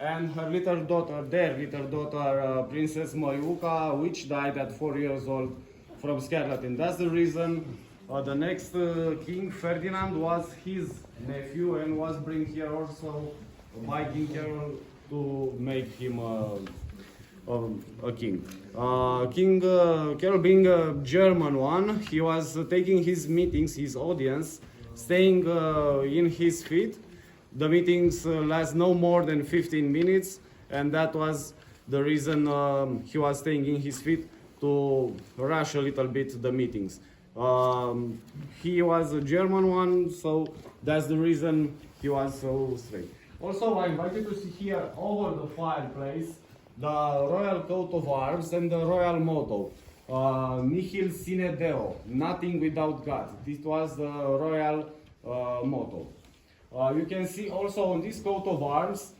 and her little daughter, their little daughter, Princess Mayuka, which died at 4 years old from scarlet. And that's the reason the next king, Ferdinand, was his nephew and was bring here also by King Carol to make him a king. King Carol being a German one, he was taking his meetings, his audience, staying in his feet. The meetings last no more than 15 minutes, and that was the reason he was staying in his feet to rush a little bit the meetings. He was a German one, so that's the reason he was so straight. Also, I invite you to see here over the fireplace the royal coat of arms and the royal motto, Nihil sine Deo, nothing without God. This was the royal motto. You can see also on this coat of arms